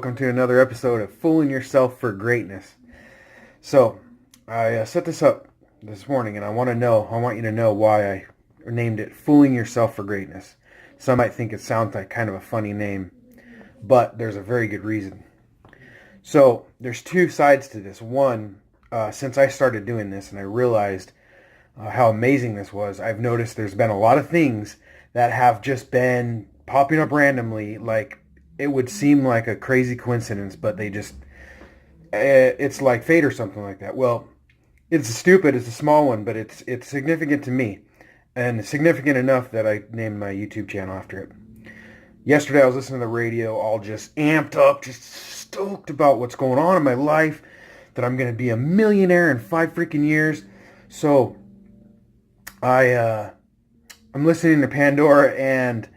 welcome to another episode of Fooling Yourself for Greatness. So, I set this up this morning, and I want you to know why I named it Fooling Yourself for Greatness. Some might think it sounds like kind of a funny name, but there's a very good reason. So, there's two sides to this. One, since I started doing this and I realized how amazing this was, I've noticed there's been a lot of things that have just been popping up randomly, like it would seem like a crazy coincidence, but it's like fate or something like that. Well, it's a small one, but it's significant to me, and significant enough that I named my YouTube channel after it. Yesterday I was listening to the radio, all just amped up, just stoked about what's going on in my life, that I'm going to be a millionaire in 5 freaking years. So I'm listening to Pandora, and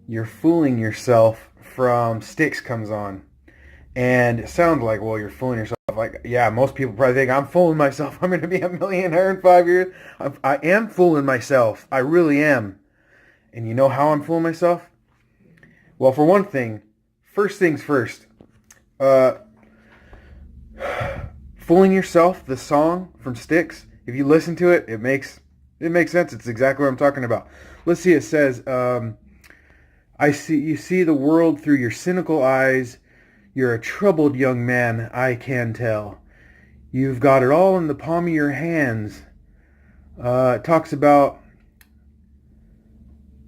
You're Fooling Yourself from Styx comes on. And it sounds like, well, you're fooling yourself. Like, yeah, most people probably think I'm fooling myself. I'm going to be a millionaire in 5 years. I am fooling myself. I really am. And you know how I'm fooling myself? Well, for one thing, first things first. Fooling Yourself, the song from Styx, if you listen to it, it makes sense. It's exactly what I'm talking about. Let's see, it says, you see the world through your cynical eyes. You're a troubled young man, I can tell. You've got it all in the palm of your hands. It talks about,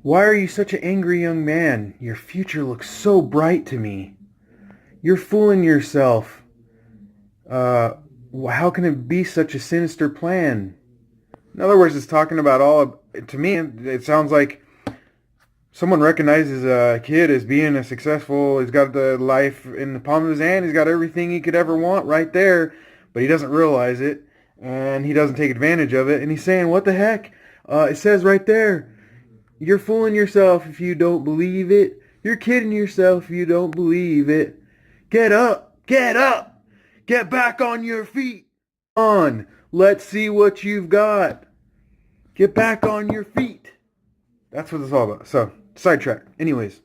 why are you such an angry young man? Your future looks so bright to me. You're fooling yourself. How can it be such a sinister plan? In other words, it's talking about to me, it sounds like someone recognizes a kid as being a successful, he's got the life in the palm of his hand, he's got everything he could ever want right there, but he doesn't realize it, and he doesn't take advantage of it, and he's saying, what the heck? It says right there, you're fooling yourself if you don't believe it. You're kidding yourself if you don't believe it. Get up, get back on your feet. Let's see what you've got. Get back on your feet. That's what it's all about. So, sidetrack. Anyways,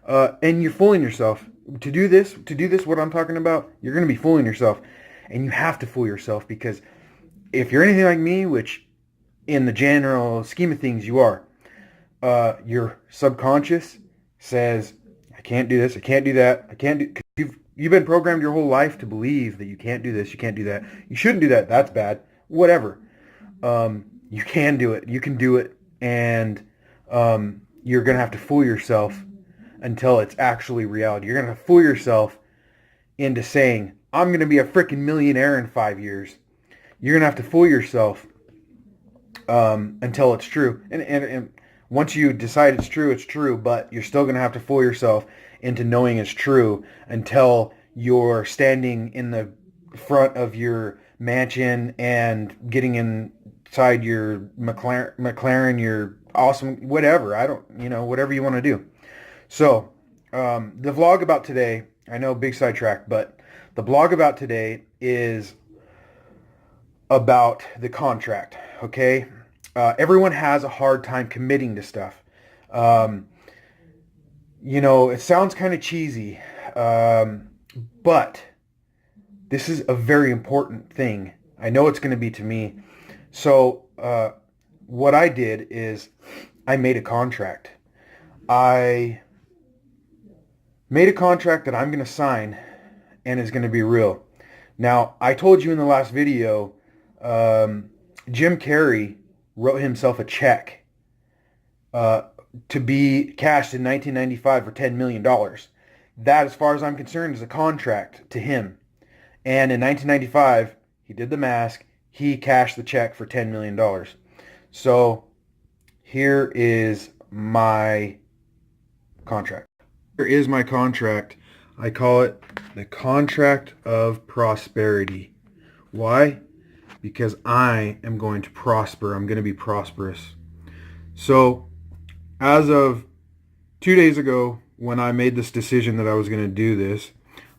and you're fooling yourself. To do this, what I'm talking about, you're going to be fooling yourself. And you have to fool yourself, because if you're anything like me, which in the general scheme of things you are, your subconscious says, I can't do this, I can't do that, I can't do... You've been programmed your whole life to believe that you can't do this, you can't do that, you shouldn't do that, that's bad, whatever. You can do it, you can do it, and you're going to have to fool yourself until it's actually reality. You're going to fool yourself into saying, I'm going to be a freaking millionaire in 5 years. You're going to have to fool yourself until it's true. And once you decide it's true, but you're still going to have to fool yourself into knowing it's true until you're standing in the front of your mansion and getting inside your McLaren, your awesome, whatever, whatever you want to do. So, the vlog about today, I know, big sidetrack, but the vlog about today is about the contract, okay? Everyone has a hard time committing to stuff. It sounds kind of cheesy, but this is a very important thing. I know it's going to be to me. So, what I did is I made a contract. I made a contract that I'm going to sign, and it's going to be real. Now, I told you in the last video, Jim Carrey wrote himself a check to be cashed in 1995 for $10 million. That, as far as I'm concerned, is a contract to him. And in 1995, he did the mask. He cashed the check for $10 million. So here is my contract. Here is my contract. I call it the contract of prosperity. Why? Because I am going to prosper. I'm going to be prosperous. So as of 2 days ago, when I made this decision that I was going to do this,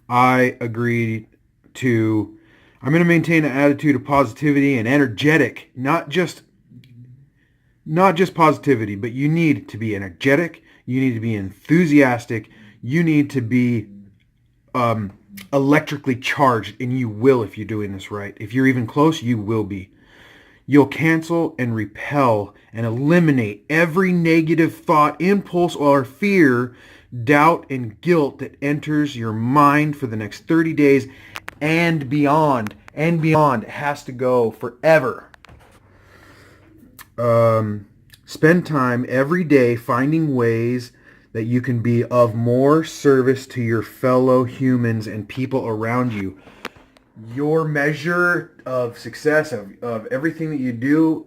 I agreed to, I'm going to maintain an attitude of positivity and energetic, not just positivity, but you need to be energetic, you need to be enthusiastic, you need to be electrically charged, and you will if you're doing this right. If you're even close, you will be. You'll cancel and repel and eliminate every negative thought, impulse, or fear, doubt, and guilt that enters your mind for the next 30 days and beyond. And beyond. It has to go forever. Spend time every day finding ways that you can be of more service to your fellow humans and people around you. Your measure of success, of everything that you do,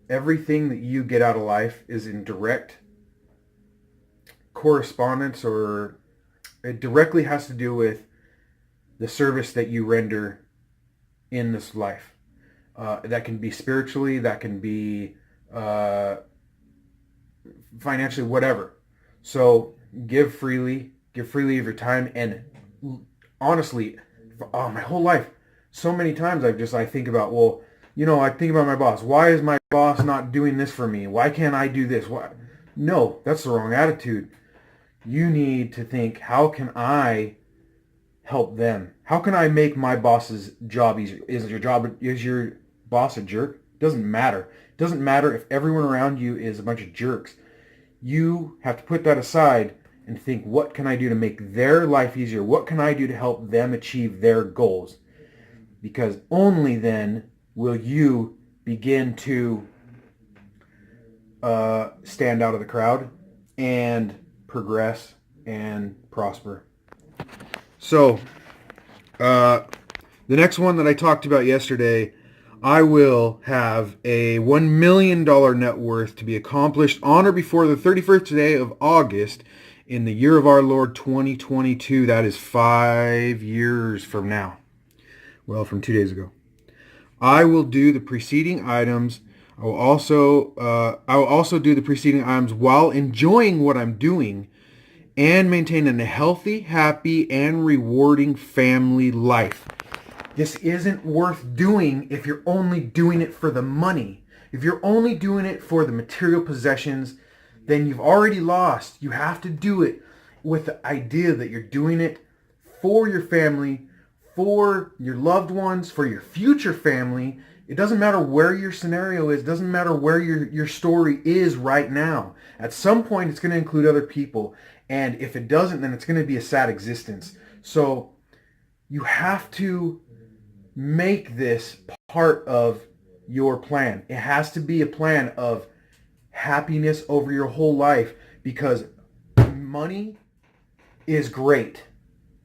everything that you get out of life is in direct correspondence, or it directly has to do with the service that you render in this life. That can be spiritually, that can be financially, whatever. So give freely of your time. And honestly, my whole life, so many times I think about, well, I think about my boss. Why is my boss not doing this for me? Why can't I do this? Why? No, that's the wrong attitude. You need to think, how can I help them? How can I make my boss's job easier? Is your boss a jerk? Doesn't matter. It doesn't matter if everyone around you is a bunch of jerks. You have to put that aside and think, what can I do to make their life easier? What can I do to help them achieve their goals? Because only then will you begin to stand out of the crowd and progress and prosper. So, the next one that I talked about yesterday, I will have a $1 million net worth to be accomplished on or before the 31st day of August in the year of our Lord 2022. That is 5 years from now. Well, from 2 days ago. I will do the preceding items. I will also do the preceding items while enjoying what I'm doing and maintaining a healthy, happy, and rewarding family life. This isn't worth doing if you're only doing it for the money. If you're only doing it for the material possessions, then you've already lost. You have to do it with the idea that you're doing it for your family, for your loved ones, for your future family. It doesn't matter where your scenario is. It doesn't matter where your story is right now. At some point, it's going to include other people. And if it doesn't, then it's going to be a sad existence. So you have to make this part of your plan. It has to be a plan of happiness over your whole life, because money is great.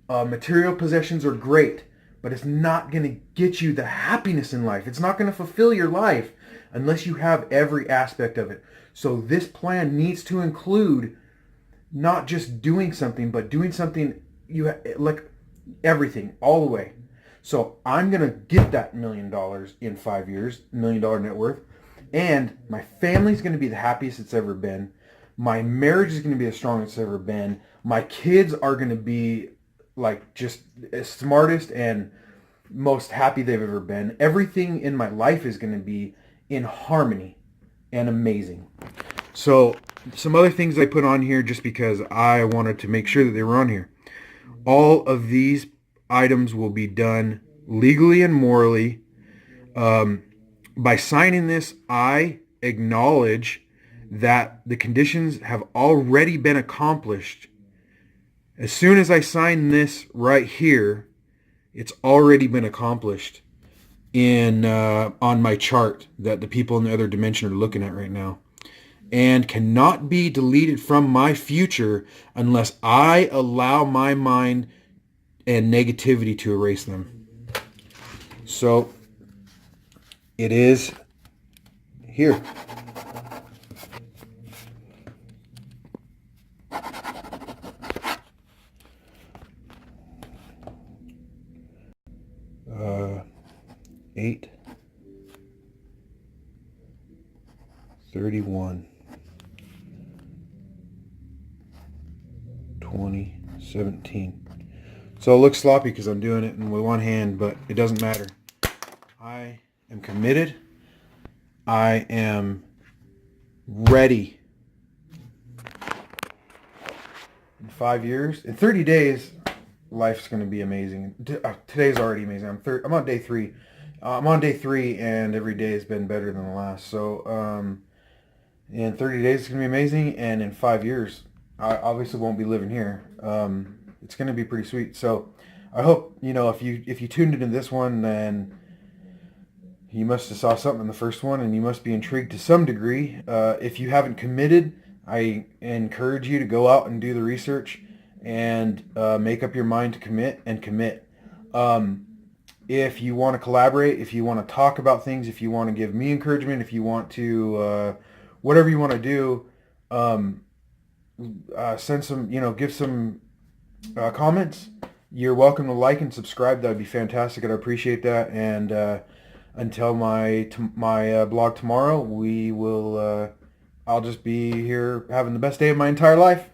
Material possessions are great, but it's not going to get you the happiness in life. It's not going to fulfill your life unless you have every aspect of it. So this plan needs to include not just doing something, but doing something like everything, all the way. So I'm going to get that $1 million in 5 years, $1 million net worth. And my family's going to be the happiest it's ever been. My marriage is going to be the strongest it's ever been. My kids are going to be like just as smartest and most happy they've ever been. Everything in my life is going to be in harmony and amazing. So some other things I put on here just because I wanted to make sure that they were on here. All of these items will be done legally and morally. By signing this, I acknowledge that the conditions have already been accomplished. As soon as I sign this right here, it's already been accomplished on my chart that the people in the other dimension are looking at right now, and cannot be deleted from my future unless I allow my mind and negativity to erase them. So it is here. Uh, 8/31/2017. So it looks sloppy because I'm doing it with one hand, but it doesn't matter. I am committed. I am ready in 5 years, in 30 days, life's going to be amazing. Today's already amazing. I'm on day three. I'm on day three, and every day has been better than the last. So in 30 days, it's going to be amazing, and in 5 years, I obviously won't be living here. It's going to be pretty sweet. So I hope, if you tuned into this one, then you must have saw something in the first one, and you must be intrigued to some degree. If you haven't committed, I encourage you to go out and do the research and make up your mind to commit. If you want to collaborate, if you want to talk about things, if you want to give me encouragement, if you want to, whatever you want to do, send some, give some comments. You're welcome to like and subscribe. That would be fantastic. I'd appreciate that. And until my blog tomorrow, I'll just be here having the best day of my entire life.